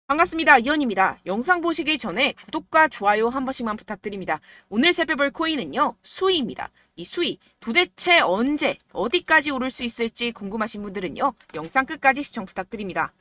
반갑습니다. 이현입니다. 영상 보시기 전에 구독과 좋아요 한 번씩만 부탁드립니다. 오늘 살펴볼 코인은요, 수이입니다. 이 수이, 도대체 언제, 어디까지 오를 수 있을지 궁금하신 분들은요, 영상 끝까지 시청 부탁드립니다.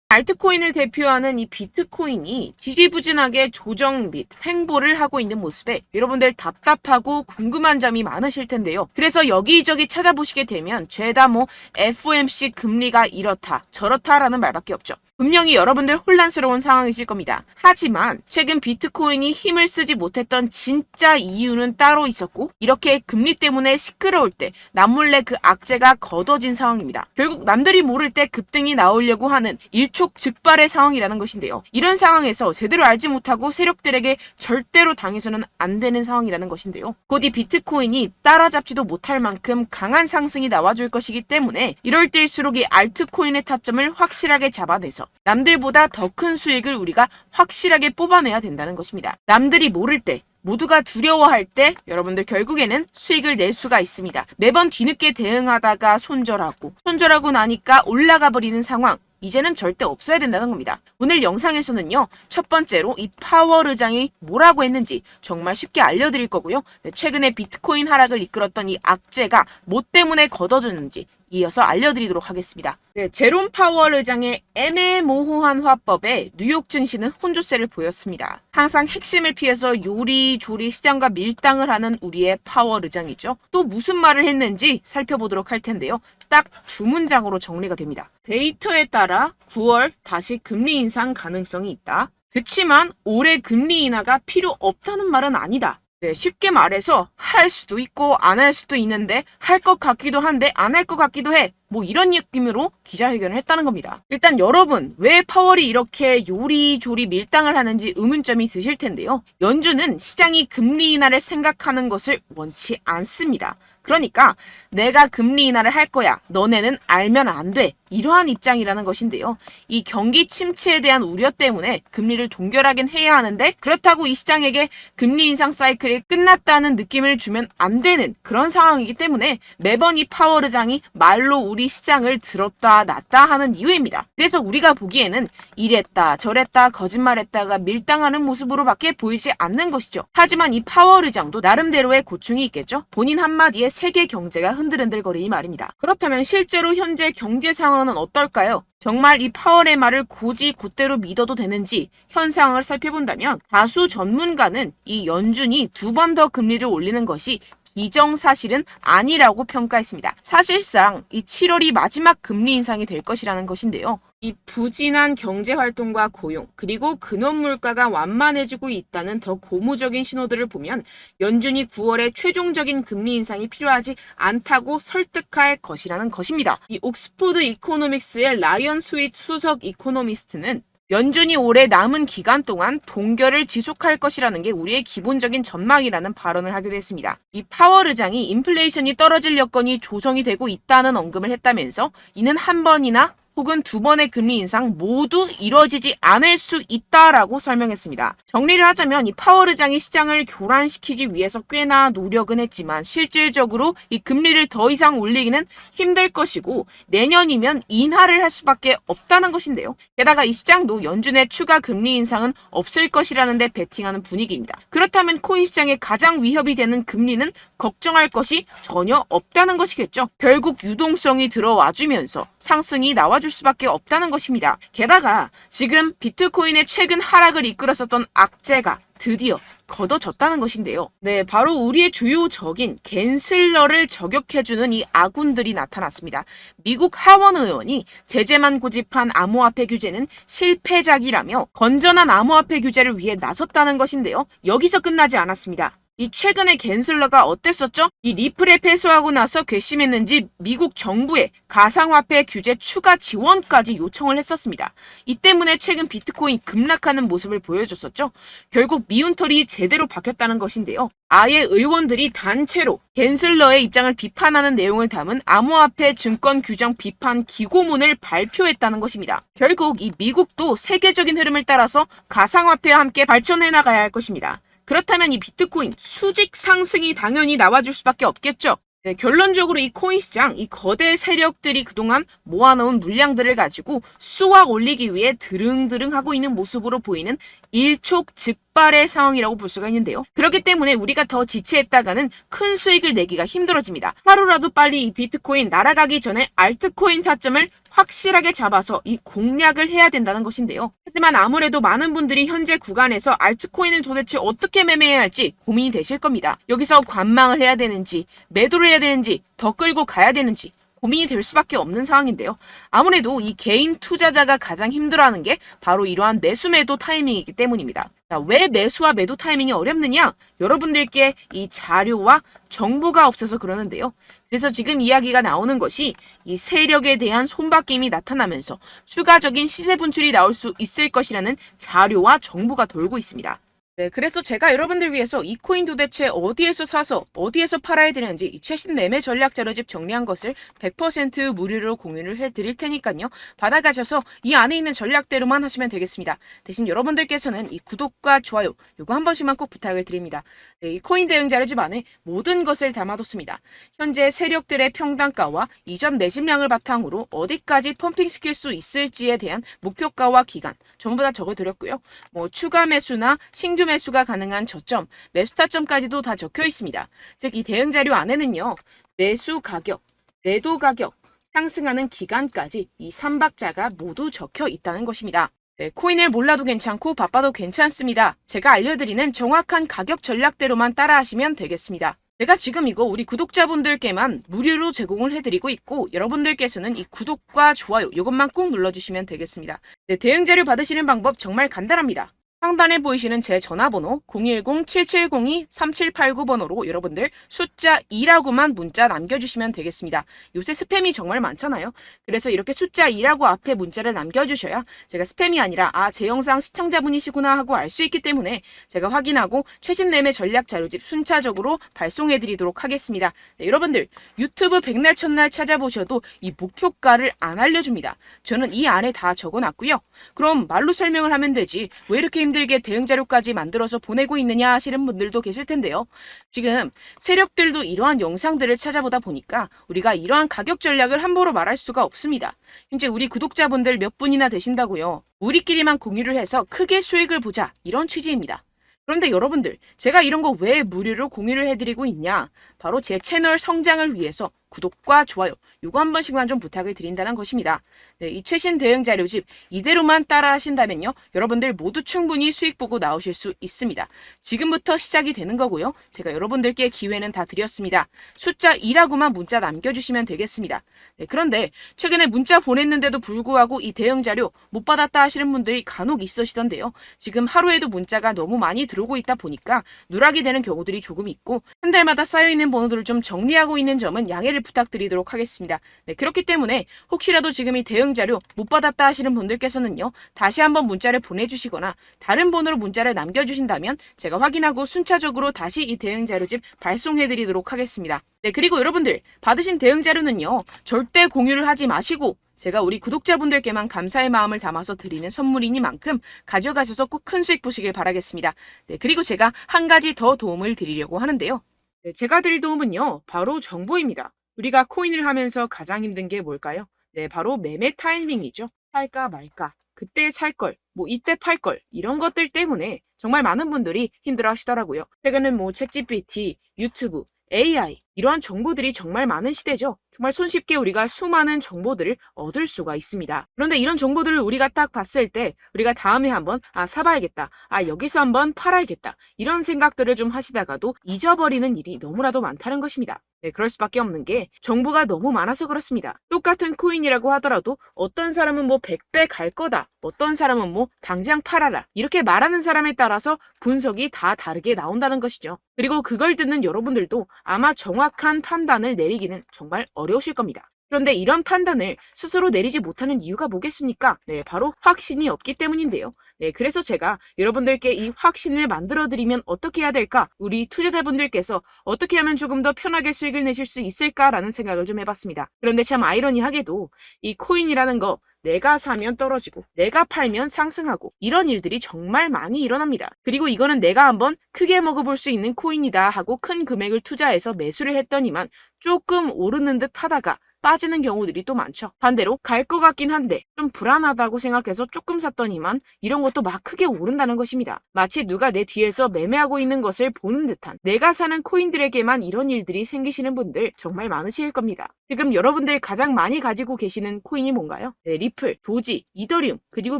알트코인을 대표하는 이 비트코인이 지지부진하게 조정 및 횡보를 하고 있는 모습에 여러분들 답답하고 궁금한 점이 많으실 텐데요. 그래서 여기저기 찾아보시게 되면 죄다 FOMC 금리가 이렇다 저렇다라는 말밖에 없죠. 분명히 여러분들 혼란스러운 상황이실 겁니다. 하지만 최근 비트코인이 힘을 쓰지 못했던 진짜 이유는 따로 있었고, 이렇게 금리 때문에 시끄러울 때 남몰래 그 악재가 걷어진 상황입니다. 결국 남들이 모를 때 급등이 나오려고 하는 일촉즉발의 상황이라는 것인데요. 이런 상황에서 제대로 알지 못하고 세력들에게 절대로 당해서는 안 되는 상황이라는 것인데요. 곧 이 비트코인이 따라잡지도 못할 만큼 강한 상승이 나와줄 것이기 때문에 이럴 때일수록 이 알트코인의 타점을 확실하게 잡아내서 남들보다 더 큰 수익을 우리가 확실하게 뽑아내야 된다는 것입니다. 남들이 모를 때, 모두가 두려워할 때 여러분들 결국에는 수익을 낼 수가 있습니다. 매번 뒤늦게 대응하다가 손절하고 나니까 올라가 버리는 상황, 이제는 절대 없어야 된다는 겁니다. 오늘 영상에서는요, 첫 번째로 이 파월 의장이 뭐라고 했는지 정말 쉽게 알려드릴 거고요. 최근에 비트코인 하락을 이끌었던 이 악재가 뭐 때문에 걷어졌는지 이어서 알려드리도록 하겠습니다. 제롬 파월 의장의 애매모호한 화법에 뉴욕 증시는 혼조세를 보였습니다. 항상 핵심을 피해서 요리조리 시장과 밀당을 하는 우리의 파월 의장이죠. 또 무슨 말을 했는지 살펴보도록 할 텐데요. 딱 두 문장으로 정리가 됩니다. 데이터에 따라 9월 다시 금리 인상 가능성이 있다. 그치만 올해 금리 인하가 필요 없다는 말은 아니다. 쉽게 말해서 할 수도 있고 안 할 수도 있는데 할 것 같기도 한데 안 할 것 같기도 해. 이런 느낌으로 기자회견을 했다는 겁니다. 일단 여러분, 왜 파월이 이렇게 요리조리 밀당을 하는지 의문점이 드실 텐데요. 연준은 시장이 금리 인하를 생각하는 것을 원치 않습니다. 그러니까 내가 금리 인하를 할 거야. 너네는 알면 안 돼. 이러한 입장이라는 것인데요. 이 경기 침체에 대한 우려 때문에 금리를 동결하긴 해야 하는데, 그렇다고 이 시장에게 금리 인상 사이클이 끝났다는 느낌을 주면 안 되는 그런 상황이기 때문에 매번 이 파월 의장이 말로 우리 시장을 들었다 놨다 하는 이유입니다. 그래서 우리가 보기에는 이랬다 저랬다 거짓말했다가 밀당하는 모습으로밖에 보이지 않는 것이죠. 하지만 이 파월 의장도 나름대로의 고충이 있겠죠. 본인 한마디에 세계 경제가 흔들흔들거리니 말입니다. 그렇다면 실제로 현재 경제 상황은 어떨까요? 정말 이 파월의 말을 곧이 곧대로 믿어도 되는지 현 상황을 살펴본다면, 다수 전문가는 이 연준이 두 번 더 금리를 올리는 것이 기정사실은 아니라고 평가했습니다. 사실상 이 7월이 마지막 금리 인상이 될 것이라는 것인데요. 이 부진한 경제활동과 고용, 그리고 근원물가가 완만해지고 있다는 더 고무적인 신호들을 보면 연준이 9월에 최종적인 금리 인상이 필요하지 않다고 설득할 것이라는 것입니다. 이 옥스포드 이코노믹스의 라이언 스윗 수석 이코노미스트는 연준이 올해 남은 기간 동안 동결을 지속할 것이라는 게 우리의 기본적인 전망이라는 발언을 하기도 했습니다. 이 파월 의장이 인플레이션이 떨어질 여건이 조성이 되고 있다는 언급을 했다면서 이는 한 번이나 혹은 두 번의 금리 인상 모두 이뤄지지 않을 수 있다라고 설명했습니다. 정리를 하자면 이 파월 의장이 시장을 교란시키기 위해서 꽤나 노력은 했지만 실질적으로 이 금리를 더 이상 올리기는 힘들 것이고 내년이면 인하를 할 수밖에 없다는 것인데요. 게다가 이 시장도 연준의 추가 금리 인상은 없을 것이라는 데 베팅하는 분위기입니다. 그렇다면 코인 시장에 가장 위협이 되는 금리는 걱정할 것이 전혀 없다는 것이겠죠. 결국 유동성이 들어와주면서 상승이 나와줄 수밖에 없다는 것입니다. 게다가 지금 비트코인의 최근 하락을 이끌었었던 악재가 드디어 걷어졌다는 것인데요. 바로 우리의 주요 적인 갠슬러를 저격해주는 이 아군들이 나타났습니다. 미국 하원 의원이 제재만 고집한 암호화폐 규제는 실패작이라며 건전한 암호화폐 규제를 위해 나섰다는 것인데요. 여기서 끝나지 않았습니다. 이 최근에 갠슬러가 어땠었죠? 이 리플에 패소하고 나서 괘씸했는지 미국 정부에 가상화폐 규제 추가 지원까지 요청을 했었습니다. 이 때문에 최근 비트코인 급락하는 모습을 보여줬었죠. 결국 미운털이 제대로 박혔다는 것인데요. 아예 의원들이 단체로 갠슬러의 입장을 비판하는 내용을 담은 암호화폐 증권 규정 비판 기고문을 발표했다는 것입니다. 결국 이 미국도 세계적인 흐름을 따라서 가상화폐와 함께 발전해 나가야 할 것입니다. 그렇다면 이 비트코인 수직 상승이 당연히 나와줄 수밖에 없겠죠. 네, 결론적으로 이 코인 시장, 이 거대 세력들이 그동안 모아놓은 물량들을 가지고 쏘아 올리기 위해 드릉드릉하고 있는 모습으로 보이는 일촉즉발의 상황이라고 볼 수가 있는데요. 그렇기 때문에 우리가 더 지체했다가는 큰 수익을 내기가 힘들어집니다. 하루라도 빨리 이 비트코인 날아가기 전에 알트코인 타점을 확실하게 잡아서 이 공략을 해야 된다는 것인데요. 하지만 아무래도 많은 분들이 현재 구간에서 알트코인을 도대체 어떻게 매매해야 할지 고민이 되실 겁니다. 여기서 관망을 해야 되는지, 매도를 해야 되는지, 더 끌고 가야 되는지 고민이 될 수밖에 없는 상황인데요. 아무래도 이 개인 투자자가 가장 힘들어하는 게 바로 이러한 매수 매도 타이밍이기 때문입니다. 자, 왜 매수와 매도 타이밍이 어렵느냐? 여러분들께 이 자료와 정보가 없어서 그러는데요. 그래서 지금 이야기가 나오는 것이 이 세력에 대한 손바뀜이 나타나면서 추가적인 시세 분출이 나올 수 있을 것이라는 자료와 정보가 돌고 있습니다. 네, 그래서 제가 여러분들 위해서 이 코인 도대체 어디에서 사서 어디에서 팔아야 되는지 이 최신 매매 전략 자료집 정리한 것을 100% 무료로 공유를 해드릴 테니까요. 받아가셔서 이 안에 있는 전략대로만 하시면 되겠습니다. 대신 여러분들께서는 이 구독과 좋아요 요거 한 번씩만 꼭 부탁을 드립니다. 네, 이 코인 대응 자료집 안에 모든 것을 담아뒀습니다. 현재 세력들의 평단가와 이전 매집량을 바탕으로 어디까지 펌핑시킬 수 있을지에 대한 목표가와 기간 전부 다 적어드렸고요. 뭐 추가 매수나 신규 매수가 가능한 저점, 매수 타점까지도 다 적혀 있습니다. 즉, 이 대응 자료 안에는요, 매수 가격, 매도 가격, 상승하는 기간까지 이 3박자가 모두 적혀 있다는 것입니다. 네, 코인을 몰라도 괜찮고 바빠도 괜찮습니다. 제가 알려드리는 정확한 가격 전략대로만 따라하시면 되겠습니다. 제가 지금 이거 우리 구독자분들께만 무료로 제공을 해드리고 있고 여러분들께서는 이 구독과 좋아요 이것만 꼭 눌러주시면 되겠습니다. 네, 대응 자료 받으시는 방법 정말 간단합니다. 상단에 보이시는 제 전화번호 010-7702-3789번호로 여러분들 숫자 2라고만 문자 남겨주시면 되겠습니다. 요새 스팸이 정말 많잖아요. 그래서 이렇게 숫자 2라고 앞에 문자를 남겨주셔야 제가 스팸이 아니라 제 영상 시청자분이시구나 하고 알 수 있기 때문에 제가 확인하고 최신 매매 전략 자료집 순차적으로 발송해드리도록 하겠습니다. 네, 여러분들 유튜브 백날 첫날 찾아보셔도 이 목표가를 안 알려줍니다. 저는 이 안에 다 적어놨고요. 그럼 말로 설명을 하면 되지 왜 이렇게 힘들게 대응 자료까지 만들어서 보내고 있느냐 하시는 분들도 계실 텐데요. 지금 세력들도 이러한 영상들을 찾아보다 보니까 우리가 이러한 가격 전략을 함부로 말할 수가 없습니다. 현재 우리 구독자분들 몇 분이나 되신다고요. 우리끼리만 공유를 해서 크게 수익을 보자 이런 취지입니다. 그런데 여러분들 제가 이런 거 왜 무료로 공유를 해드리고 있냐? 바로 제 채널 성장을 위해서 구독과 좋아요 요거 한 번씩만 좀 부탁을 드린다는 것입니다. 네, 이 최신 대응 자료집 이대로만 따라 하신다면요. 여러분들 모두 충분히 수익 보고 나오실 수 있습니다. 지금부터 시작이 되는 거고요. 제가 여러분들께 기회는 다 드렸습니다. 숫자 2라고만 문자 남겨주시면 되겠습니다. 네, 그런데 최근에 문자 보냈는데도 불구하고 이 대응 자료 못 받았다 하시는 분들이 간혹 있으시던데요. 지금 하루에도 문자가 너무 많이 들어오고 있다 보니까 누락이 되는 경우들이 조금 있고 한 달마다 쌓여있는 번호들을 좀 정리하고 있는 점은 양해를 부탁드리도록 하겠습니다. 네, 그렇기 때문에 혹시라도 지금 이 대응 자료 못 받았다 하시는 분들께서는요. 다시 한번 문자를 보내주시거나 다른 번호로 문자를 남겨주신다면 제가 확인하고 순차적으로 다시 이 대응 자료집 발송해드리도록 하겠습니다. 네, 그리고 여러분들 받으신 대응 자료는요. 절대 공유를 하지 마시고 제가 우리 구독자분들께만 감사의 마음을 담아서 드리는 선물이니만큼 가져가셔서 꼭 큰 수익 보시길 바라겠습니다. 네, 그리고 제가 한 가지 더 도움을 드리려고 하는데요. 네, 제가 드릴 도움은요. 바로 정보입니다. 우리가 코인을 하면서 가장 힘든 게 뭘까요? 네, 바로 매매 타이밍이죠. 살까 말까, 그때 살 걸, 뭐 이때 팔 걸, 이런 것들 때문에 정말 많은 분들이 힘들어 하시더라고요. 최근은 뭐 챗GPT, 유튜브, AI 이러한 정보들이 정말 많은 시대죠. 정말 손쉽게 우리가 수많은 정보들을 얻을 수가 있습니다. 그런데 이런 정보들을 우리가 딱 봤을 때 우리가 다음에 한번 사봐야겠다. 여기서 한번 팔아야겠다. 이런 생각들을 좀 하시다가도 잊어버리는 일이 너무나도 많다는 것입니다. 네, 그럴 수밖에 없는 게 정보가 너무 많아서 그렇습니다. 똑같은 코인이라고 하더라도 어떤 사람은 뭐 100배 갈 거다. 어떤 사람은 뭐 당장 팔아라. 이렇게 말하는 사람에 따라서 분석이 다 다르게 나온다는 것이죠. 그리고 그걸 듣는 여러분들도 아마 정확한 판단을 내리기는 정말 어려우실 겁니다. 그런데 이런 판단을 스스로 내리지 못하는 이유가 뭐겠습니까? 네, 바로 확신이 없기 때문인데요. 네, 그래서 제가 여러분들께 이 확신을 만들어드리면 어떻게 해야 될까? 우리 투자자분들께서 어떻게 하면 조금 더 편하게 수익을 내실 수 있을까라는 생각을 좀 해봤습니다. 그런데 참 아이러니하게도 이 코인이라는 거 내가 사면 떨어지고 내가 팔면 상승하고 이런 일들이 정말 많이 일어납니다. 그리고 이거는 내가 한번 크게 먹어볼 수 있는 코인이다 하고 큰 금액을 투자해서 매수를 했더니만 조금 오르는 듯 하다가 빠지는 경우들이 또 많죠. 반대로 갈 것 같긴 한데 좀 불안하다고 생각해서 조금 샀더니만 이런 것도 막 크게 오른다는 것입니다. 마치 누가 내 뒤에서 매매하고 있는 것을 보는 듯한, 내가 사는 코인들에게만 이런 일들이 생기시는 분들 정말 많으실 겁니다. 지금 여러분들 가장 많이 가지고 계시는 코인이 뭔가요? 네, 리플, 도지, 이더리움, 그리고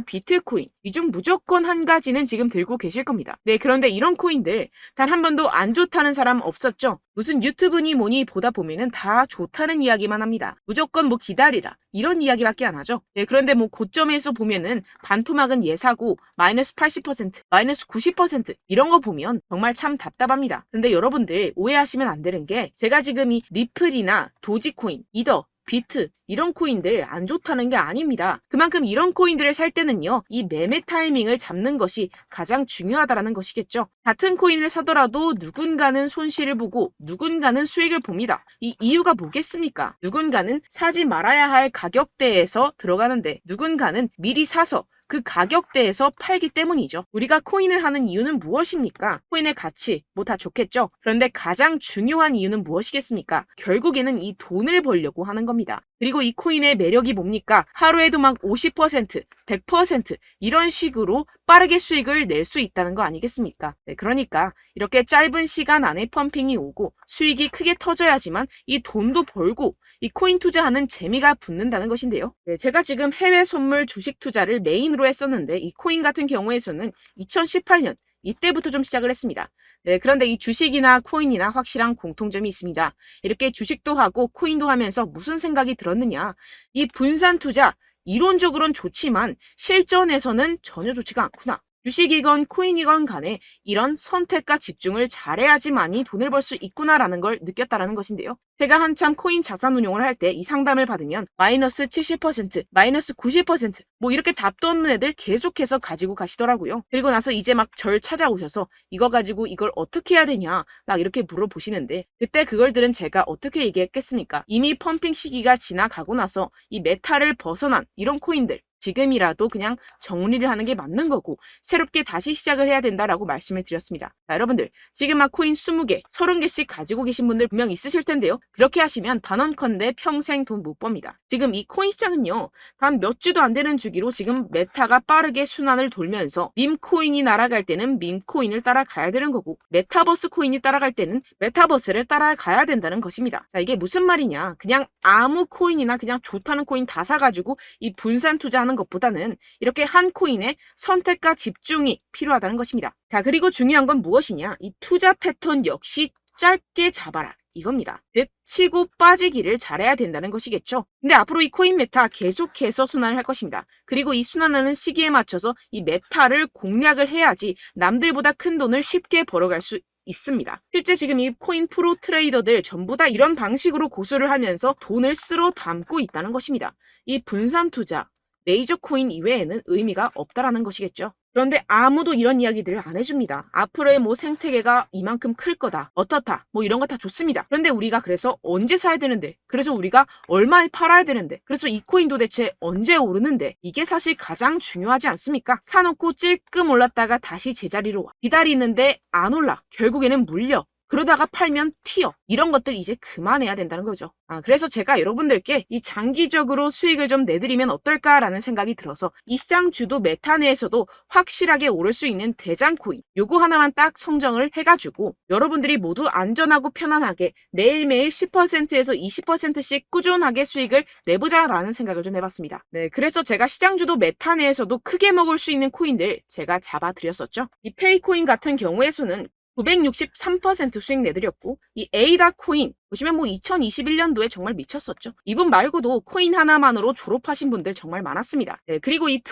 비트코인. 이 중 무조건 한 가지는 지금 들고 계실 겁니다. 네, 그런데 이런 코인들 단 한 번도 안 좋다는 사람 없었죠? 무슨 유튜브니 뭐니 보다 보면은 다 좋다는 이야기만 합니다. 무조건 뭐 기다리라 이런 이야기밖에 안 하죠. 네, 그런데 뭐 고점에서 보면은 반토막은 예사고 마이너스 80%, 마이너스 90% 이런 거 보면 정말 참 답답합니다. 근데 여러분들 오해하시면 안 되는 게, 제가 지금 이 리플이나 도지코인, 이더, 비트 이런 코인들 안 좋다는 게 아닙니다. 그만큼 이런 코인들을 살 때는요, 이 매매 타이밍을 잡는 것이 가장 중요하다는 것이겠죠. 같은 코인을 사더라도 누군가는 손실을 보고 누군가는 수익을 봅니다. 이 이유가 뭐겠습니까? 누군가는 사지 말아야 할 가격대에서 들어가는데 누군가는 미리 사서 그 가격대에서 팔기 때문이죠. 우리가 코인을 하는 이유는 무엇입니까? 코인의 가치, 뭐 다 좋겠죠. 그런데 가장 중요한 이유는 무엇이겠습니까? 결국에는 이 돈을 벌려고 하는 겁니다. 그리고 이 코인의 매력이 뭡니까? 하루에도 막 50%, 100% 이런 식으로 빠르게 수익을 낼 수 있다는 거 아니겠습니까? 네, 그러니까 이렇게 짧은 시간 안에 펌핑이 오고 수익이 크게 터져야지만 이 돈도 벌고 이 코인 투자하는 재미가 붙는다는 것인데요. 네, 제가 지금 해외 선물 주식 투자를 메인으로 했었는데 이 코인 같은 경우에서는 2018년 이때부터 좀 시작을 했습니다. 네, 그런데 이 주식이나 코인이나 확실한 공통점이 있습니다. 이렇게 주식도 하고 코인도 하면서 무슨 생각이 들었느냐? 이 분산 투자, 이론적으로는 좋지만 실전에서는 전혀 좋지가 않구나. 주식이건 코인이건 간에 이런 선택과 집중을 잘해야지만이 돈을 벌 수 있구나라는 걸 느꼈다라는 것인데요. 제가 한참 코인 자산 운용을 할 때 이 상담을 받으면 마이너스 70%, 마이너스 90%, 뭐 이렇게 답도 없는 애들 계속해서 가지고 가시더라고요. 그리고 나서 이제 막 절 찾아오셔서 이거 가지고 이걸 어떻게 해야 되냐 막 이렇게 물어보시는데, 그때 그걸 들은 제가 어떻게 얘기했겠습니까? 이미 펌핑 시기가 지나가고 나서 이 메타를 벗어난 이런 코인들, 지금이라도 그냥 정리를 하는 게 맞는 거고 새롭게 다시 시작을 해야 된다라고 말씀을 드렸습니다. 자, 여러분들 지금 막 코인 20개, 30개씩 가지고 계신 분들 분명 있으실 텐데요. 그렇게 하시면 단언컨대 평생 돈 못 법니다. 지금 이 코인 시장은요, 단 몇 주도 안 되는 주기로 지금 메타가 빠르게 순환을 돌면서 밈코인이 날아갈 때는 밈코인을 따라가야 되는 거고, 메타버스 코인이 따라갈 때는 메타버스를 따라가야 된다는 것입니다. 자, 이게 무슨 말이냐? 그냥 아무 코인이나 그냥 좋다는 코인 다 사가지고 이 분산 투자하는 것보다는 이렇게 한 코인에 선택과 집중이 필요하다는 것입니다. 자, 그리고 중요한 건 무엇이냐? 이 투자 패턴 역시 짧게 잡아라. 이겁니다. 즉 치고 빠지기를 잘해야 된다는 것이겠죠. 근데 앞으로 이 코인 메타 계속해서 순환을 할 것입니다. 그리고 이 순환하는 시기에 맞춰서 이 메타를 공략을 해야지 남들보다 큰 돈을 쉽게 벌어갈 수 있습니다. 실제 지금 이 코인 프로 트레이더들 전부 다 이런 방식으로 고수를 하면서 돈을 쓸어 담고 있다는 것입니다. 이 분산 투자, 메이저 코인 이외에는 의미가 없다라는 것이겠죠. 그런데 아무도 이런 이야기들을 안 해줍니다. 앞으로의 뭐 생태계가 이만큼 클 거다, 어떻다, 뭐 이런 거 다 좋습니다. 그런데 우리가 그래서 언제 사야 되는데, 그래서 우리가 얼마에 팔아야 되는데, 그래서 이 코인 도대체 언제 오르는데, 이게 사실 가장 중요하지 않습니까? 사놓고 찔끔 올랐다가 다시 제자리로 와. 기다리는데 안 올라. 결국에는 물려. 그러다가 팔면 튀어. 이런 것들 이제 그만해야 된다는 거죠. 그래서 제가 여러분들께 이 장기적으로 수익을 좀 내드리면 어떨까라는 생각이 들어서 이 시장 주도 메타 내에서도 확실하게 오를 수 있는 대장 코인, 요거 하나만 딱 선정을 해가지고 여러분들이 모두 안전하고 편안하게 매일매일 10%에서 20%씩 꾸준하게 수익을 내보자라는 생각을 좀 해봤습니다. 네, 그래서 제가 시장 주도 메타 내에서도 크게 먹을 수 있는 코인들 제가 잡아드렸었죠. 이 페이코인 같은 경우에서는 963% 수익 내드렸고, 이 에이다 코인 보시면 뭐 2021년도에 정말 미쳤었죠. 이분 말고도 코인 하나만으로 졸업하신 분들 정말 많았습니다. 네, 그리고 이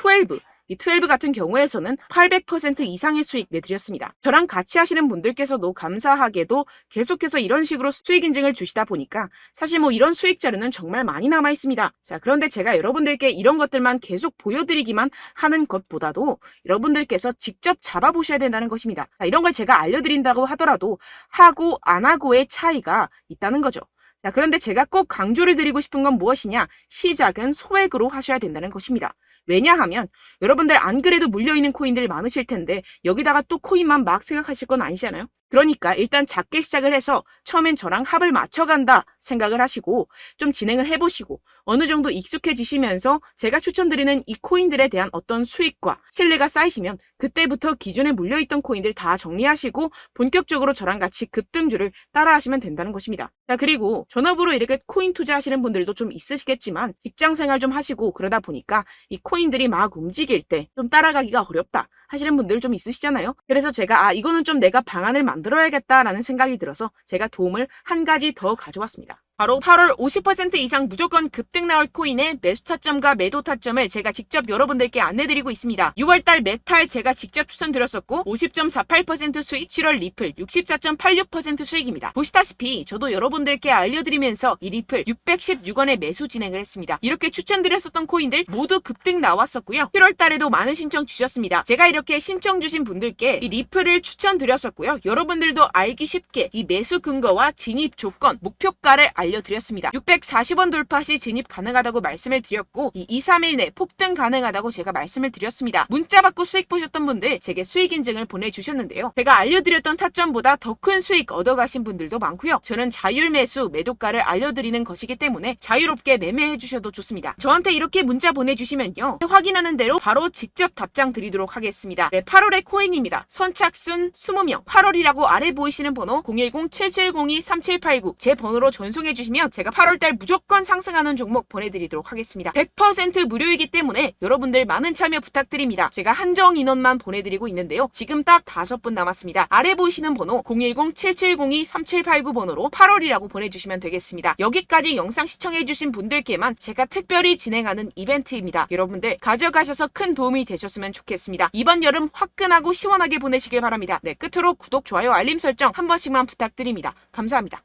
12 같은 경우에서는 800% 이상의 수익 내드렸습니다. 저랑 같이 하시는 분들께서도 감사하게도 계속해서 이런 식으로 수익 인증을 주시다 보니까 사실 뭐 이런 수익 자료는 정말 많이 남아 있습니다. 자, 그런데 제가 여러분들께 이런 것들만 계속 보여드리기만 하는 것보다도 여러분들께서 직접 잡아보셔야 된다는 것입니다. 자, 이런 걸 제가 알려드린다고 하더라도 하고 안 하고의 차이가 있다는 거죠. 자, 그런데 제가 꼭 강조를 드리고 싶은 건 무엇이냐? 시작은 소액으로 하셔야 된다는 것입니다. 왜냐하면 여러분들 안 그래도 물려있는 코인들 많으실 텐데 여기다가 또 코인만 막 생각하실 건 아니잖아요. 그러니까 일단 작게 시작을 해서 처음엔 저랑 합을 맞춰간다 생각을 하시고 좀 진행을 해보시고 어느 정도 익숙해지시면서 제가 추천드리는 이 코인들에 대한 어떤 수익과 신뢰가 쌓이시면 그때부터 기존에 물려있던 코인들 다 정리하시고 본격적으로 저랑 같이 급등주를 따라하시면 된다는 것입니다. 자, 그리고 전업으로 이렇게 코인 투자하시는 분들도 좀 있으시겠지만 직장 생활 좀 하시고 그러다 보니까 이 코인들이 막 움직일 때 좀 따라가기가 어렵다 하시는 분들 좀 있으시잖아요. 그래서 제가 이거는 좀 내가 방안을 만들어야겠다라는 생각이 들어서 제가 도움을 한 가지 더 가져왔습니다. 바로 8월 50% 이상 무조건 급등 나올 코인의 매수 타점과 매도 타점을 제가 직접 여러분들께 안내드리고 있습니다. 6월달 메탈 제가 직접 추천드렸었고 50.48% 수익, 7월 리플 64.86% 수익입니다. 보시다시피 저도 여러분들께 알려드리면서 이 리플 616원에 매수 진행을 했습니다. 이렇게 추천드렸었던 코인들 모두 급등 나왔었고요. 7월달에도 많은 신청 주셨습니다. 제가 이렇게 신청 주신 분들께 이 리플을 추천드렸었고요. 여러분들도 알기 쉽게 이 매수 근거와 진입 조건, 목표가를 알려드렸습니다. 640원 돌파 시 진입 가능하다고 말씀을 드렸고 이 2-3일 내 폭등 가능하다고 제가 말씀을 드렸습니다. 문자 받고 수익 보셨던 분들 제게 수익 인증을 보내주셨는데요. 제가 알려드렸던 타점보다 더 큰 수익 얻어가신 분들도 많고요. 저는 자율 매수 매도가를 알려드리는 것이기 때문에 자유롭게 매매해 주셔도 좋습니다. 저한테 이렇게 문자 보내주시면요. 확인하는 대로 바로 직접 답장 드리도록 하겠습니다. 네, 8월의 코인입니다. 선착순 20명 8월이라고 아래 보이시는 번호 010-7702-3789 제 번호로 전송해 주시면 제가 8월달 무조건 상승하는 종목 보내드리도록 하겠습니다. 100% 무료이기 때문에 여러분들 많은 참여 부탁드립니다. 제가 한정 인원만 보내드리고 있는데요. 지금 딱 5분 남았습니다. 아래 보이시는 번호 010-7702-3789 번호로 8월이라고 보내주시면 되겠습니다. 여기까지 영상 시청해주신 분들께만 제가 특별히 진행하는 이벤트입니다. 여러분들 가져가셔서 큰 도움이 되셨으면 좋겠습니다. 이번 여름 화끈하고 시원하게 보내시길 바랍니다. 네, 끝으로 구독, 좋아요, 알림 설정 한 번씩만 부탁드립니다. 감사합니다.